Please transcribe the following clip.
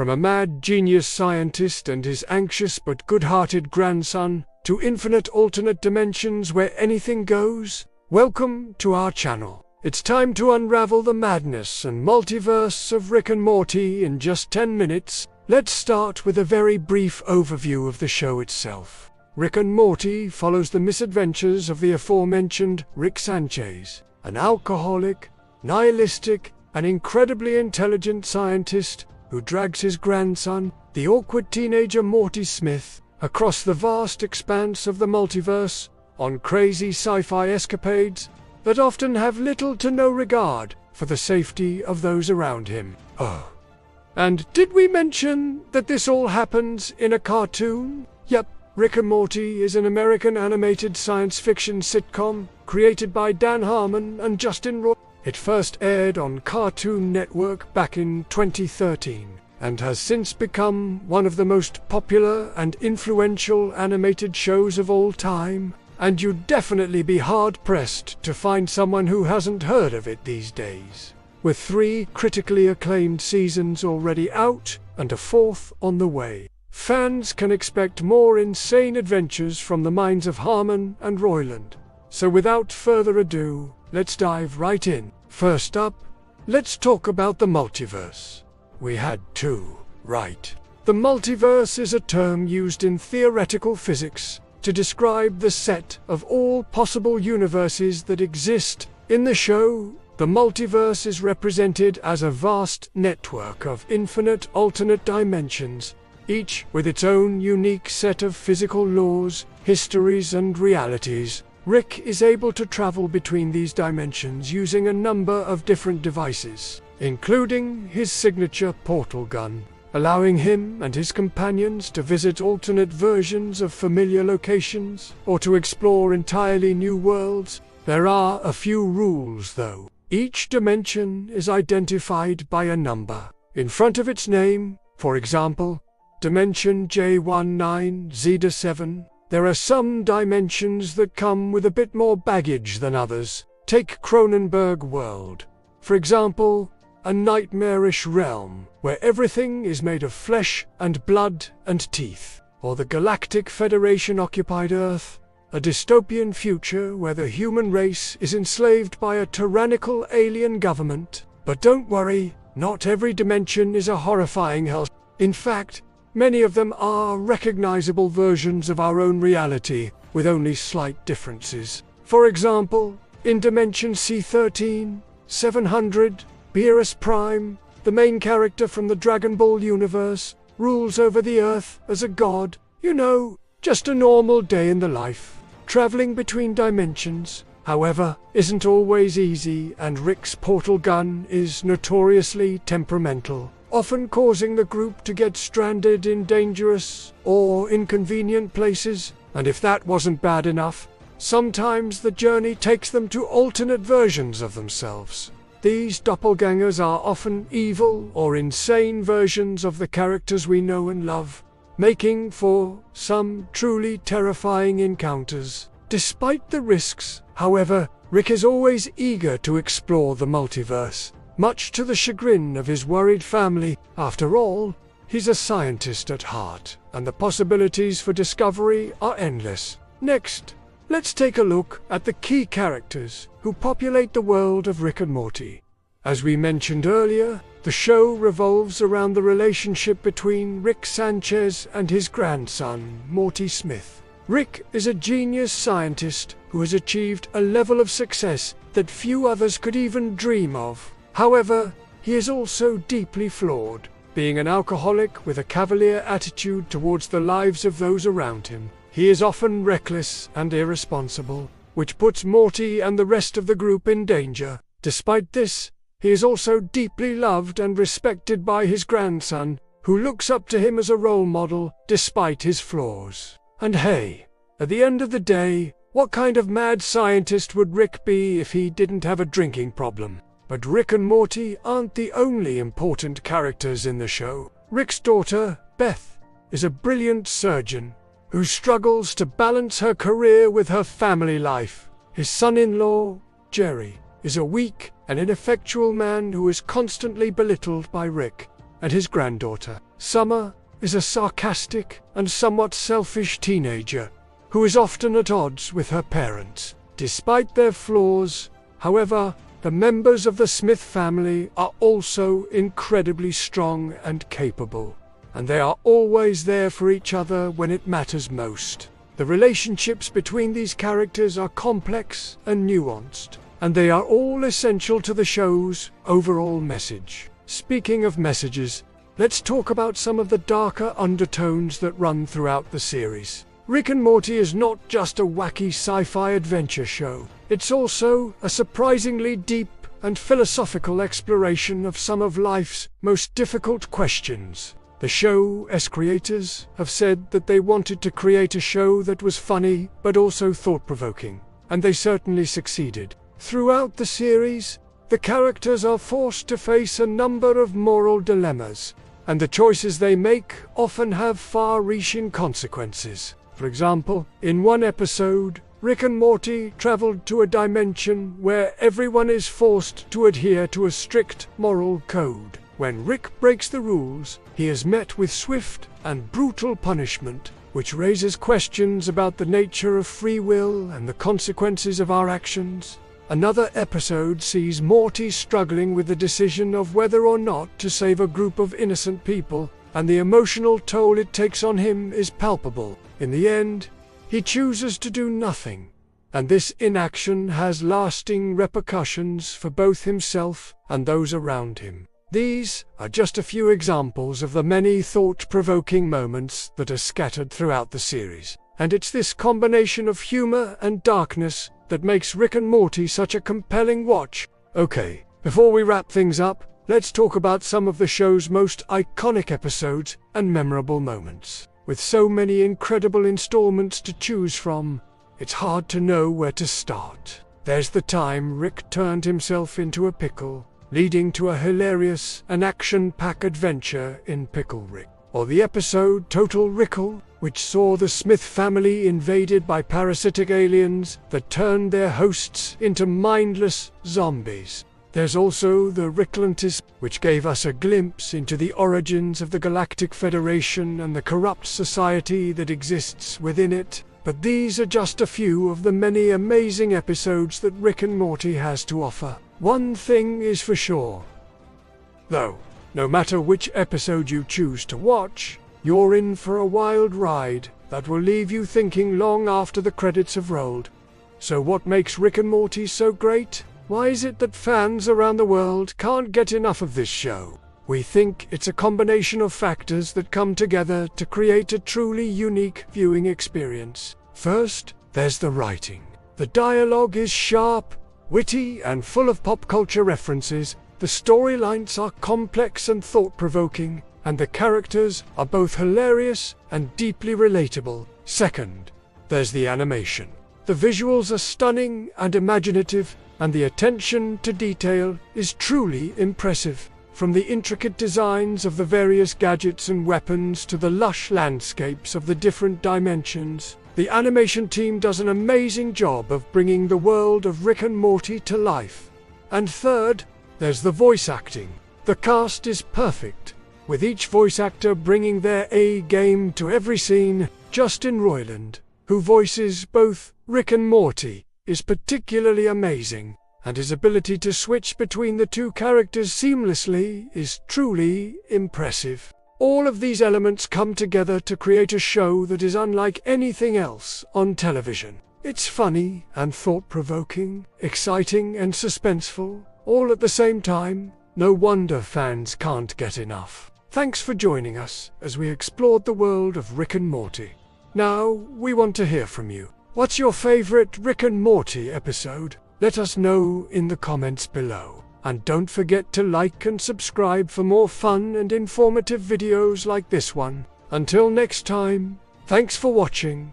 From a mad genius scientist and his anxious but good-hearted grandson, to infinite alternate dimensions where anything goes, welcome to our channel. It's time to unravel the madness and multiverse of Rick and Morty in just 10 minutes. Let's start with a very brief overview of the show itself. Rick and Morty follows the misadventures of the aforementioned Rick Sanchez, an alcoholic, nihilistic, and incredibly intelligent scientist who drags his grandson, the awkward teenager Morty Smith, across the vast expanse of the multiverse on crazy sci-fi escapades that often have little to no regard for the safety of those around him. Oh. And did we mention that this all happens in a cartoon? Yep, Rick and Morty is an American animated science fiction sitcom created by Dan Harmon and Justin Roy. It first aired on Cartoon Network back in 2013 and has since become one of the most popular and influential animated shows of all time, and you'd definitely be hard-pressed to find someone who hasn't heard of it these days. With 3 critically acclaimed seasons already out and a 4th on the way, fans can expect more insane adventures from the minds of Harmon and Roiland. So without further ado, let's dive right in. First up, let's talk about the multiverse. We had 2, right? The multiverse is a term used in theoretical physics to describe the set of all possible universes that exist. In the show, the multiverse is represented as a vast network of infinite alternate dimensions, each with its own unique set of physical laws, histories, and realities. Rick is able to travel between these dimensions using a number of different devices, including his signature portal gun, allowing him and his companions to visit alternate versions of familiar locations or to explore entirely new worlds. There are a few rules, though. Each dimension is identified by a number in front of its name. For example, Dimension J19 Zeta 7. There are some dimensions that come with a bit more baggage than others. Take Cronenberg World, for example, a nightmarish realm where everything is made of flesh and blood and teeth. Or the Galactic Federation-occupied Earth, a dystopian future where the human race is enslaved by a tyrannical alien government. But don't worry, not every dimension is a horrifying hell. In fact, many of them are recognizable versions of our own reality, with only slight differences. For example, in Dimension C13, 700, Beerus Prime, the main character from the Dragon Ball universe, rules over the Earth as a god. You know, just a normal day in the life. Traveling between dimensions, however, isn't always easy, and Rick's portal gun is notoriously temperamental, often causing the group to get stranded in dangerous or inconvenient places. And if that wasn't bad enough, sometimes the journey takes them to alternate versions of themselves. These doppelgangers are often evil or insane versions of the characters we know and love, making for some truly terrifying encounters. Despite the risks, however, Rick is always eager to explore the multiverse, much to the chagrin of his worried family. After all, he's a scientist at heart, and the possibilities for discovery are endless. Next, let's take a look at the key characters who populate the world of Rick and Morty. As we mentioned earlier, the show revolves around the relationship between Rick Sanchez and his grandson, Morty Smith. Rick is a genius scientist who has achieved a level of success that few others could even dream of. However, he is also deeply flawed, being an alcoholic with a cavalier attitude towards the lives of those around him. He is often reckless and irresponsible, which puts Morty and the rest of the group in danger. Despite this, he is also deeply loved and respected by his grandson, who looks up to him as a role model despite his flaws. And hey, at the end of the day, what kind of mad scientist would Rick be if he didn't have a drinking problem? But Rick and Morty aren't the only important characters in the show. Rick's daughter, Beth, is a brilliant surgeon who struggles to balance her career with her family life. His son-in-law, Jerry, is a weak and ineffectual man who is constantly belittled by Rick and his granddaughter, Summer is a sarcastic and somewhat selfish teenager who is often at odds with her parents. Despite their flaws, however, the members of the Smith family are also incredibly strong and capable, and they are always there for each other when it matters most. The relationships between these characters are complex and nuanced, and they are all essential to the show's overall message. Speaking of messages, let's talk about some of the darker undertones that run throughout the series. Rick and Morty is not just a wacky sci-fi adventure show. It's also a surprisingly deep and philosophical exploration of some of life's most difficult questions. The show's creators have said that they wanted to create a show that was funny but also thought-provoking, and they certainly succeeded. Throughout the series, the characters are forced to face a number of moral dilemmas, and the choices they make often have far-reaching consequences. For example, in one episode, Rick and Morty traveled to a dimension where everyone is forced to adhere to a strict moral code. When Rick breaks the rules, he is met with swift and brutal punishment, which raises questions about the nature of free will and the consequences of our actions. Another episode sees Morty struggling with the decision of whether or not to save a group of innocent people, and the emotional toll it takes on him is palpable. In the end, he chooses to do nothing, and this inaction has lasting repercussions for both himself and those around him. These are just a few examples of the many thought-provoking moments that are scattered throughout the series, and it's this combination of humor and darkness that makes Rick and Morty such a compelling watch. Okay, before we wrap things up, let's talk about some of the show's most iconic episodes and memorable moments. With so many incredible installments to choose from, it's hard to know where to start. There's the time Rick turned himself into a pickle, leading to a hilarious and action-packed adventure in Pickle Rick. Or the episode Total Rickle, which saw the Smith family invaded by parasitic aliens that turned their hosts into mindless zombies. There's also the Ricklantis, which gave us a glimpse into the origins of the Galactic Federation and the corrupt society that exists within it. But these are just a few of the many amazing episodes that Rick and Morty has to offer. One thing is for sure, though, no matter which episode you choose to watch, you're in for a wild ride that will leave you thinking long after the credits have rolled. So what makes Rick and Morty so great? Why is it that fans around the world can't get enough of this show? We think it's a combination of factors that come together to create a truly unique viewing experience. First, there's the writing. The dialogue is sharp, witty, and full of pop culture references. The storylines are complex and thought-provoking, and the characters are both hilarious and deeply relatable. Second, there's the animation. The visuals are stunning and imaginative, and the attention to detail is truly impressive. From the intricate designs of the various gadgets and weapons to the lush landscapes of the different dimensions, the animation team does an amazing job of bringing the world of Rick and Morty to life. And third, there's the voice acting. The cast is perfect, with each voice actor bringing their A-game to every scene. Justin Roiland, who voices both Rick and Morty, is particularly amazing, and his ability to switch between the two characters seamlessly is truly impressive. All of these elements come together to create a show that is unlike anything else on television. It's funny and thought-provoking, exciting and suspenseful, all at the same time. No wonder fans can't get enough. Thanks for joining us as we explored the world of Rick and Morty. Now, we want to hear from you. What's your favorite Rick and Morty episode? Let us know in the comments below. And don't forget to like and subscribe for more fun and informative videos like this one. Until next time, thanks for watching.